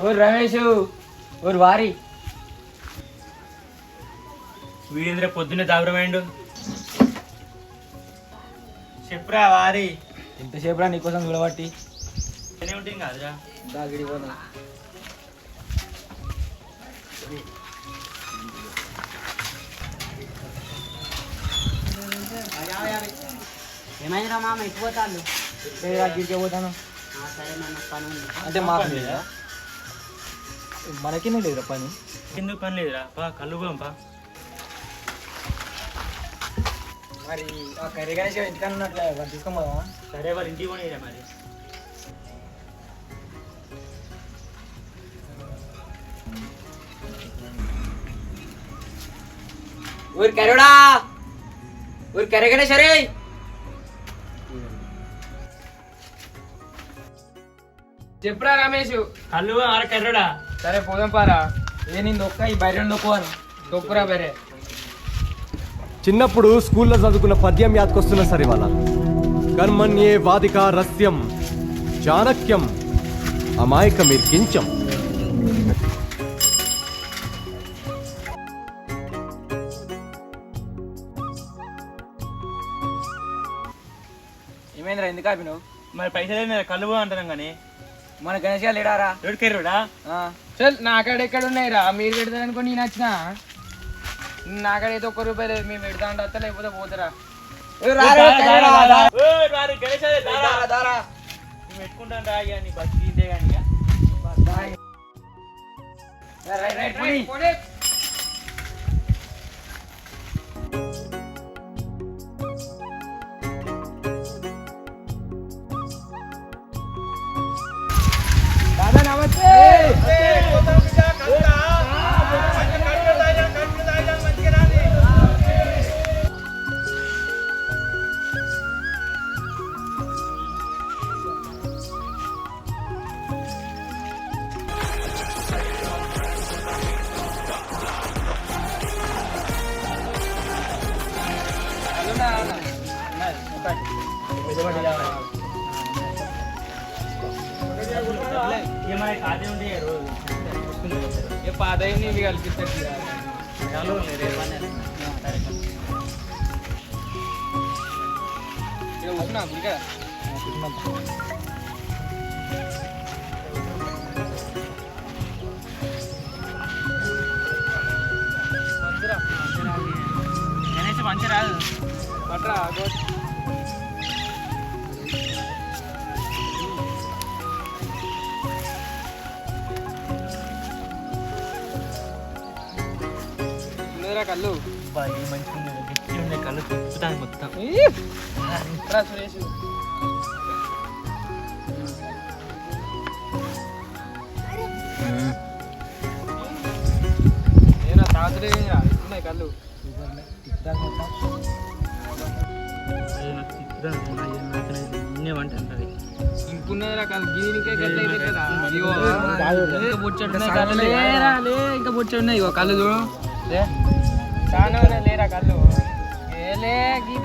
ఓ రమేష్ ఓ వారి వీడేంద్ర పొద్దున్నే దాగురమైండు. చెప్పురా వారి ఎంతసేపు రా నీకోసం చూడబట్టి ఉంటుంది కాదురా. దాగిడి పోదాం. ఏమైందిరా మామ ఎక్కిపోతాను గిరికే పోతాను సరే నాన్న పని ఉంది అంటే మాకు లేదా మనకి లేదురా పని. ఎందుకు పని లేదురా, పా కళ్ళు పోంపా. మరి ఆ కర్రీ గణేష్ ఇంటికన్నా ఉన్నట్లే తీసుకొని పోదామా? సరే వాళ్ళ ఇంటికి పోనీరా మరి. ఊరి కరుడా ఊరి కర్రీ గణేష్ అరే చెప్పురా రమేష్. కళ్ళు ఆరకర్రడా. సరే పోదాం పారా. ఏ నేను దొక్క ఈ బయట దొక్కువాను దొక్కురా బరే. చిన్నప్పుడు స్కూల్లో చదువుకున్న పద్యం యాదకొస్తున్నా సరే ఇవాళ. కర్మణ్యే వాదిక రస్యం చాణక్యం అమాయకమిర్కించం. ఏమైందిరా ఎందుకు ఆపినావు? మరి పైసలు కళ్ళు పో అంటున్నాం కానీ మన గణేష్ గారు లేడారా? ఎవరికెర్రుడా? చల్ నాకాడ ఎక్కడ ఉన్నాయిరా? మీరు పెడతారు అనుకో నేను వచ్చిన నాకాడ అయితే ఒక్క రూపాయి లేదు. మేము పెడతా అంటే వస్తా లేకపోతే పోతారా? పెట్టుకుంటాను రా ఇక నీ బస్సు తీసే కానీ దాదా నమస్తే. ఏమైనా ఖాళీ ఉంటే రోజు ఏ పాదయ్యి ఇవి కల్పిస్తారు. కూర్చున్నా గురికా మంచి రాదు పట్రా కళ్ళు మంచిగా గట్టి ఉండే కళ్ళు తిప్పుతాను మొత్తం. సురేష్ నేను తాతలే ఇస్తున్నాయి కళ్ళు ఇంకున్నదిరా కళ్ళు దీనికే గట్ల అయితే కదా. ఇంకా బొచ్చడు ఉన్నాయి ఇగో కళ్ళు చూడు చాలా లేరా కళ్ళు ఏ లే గీ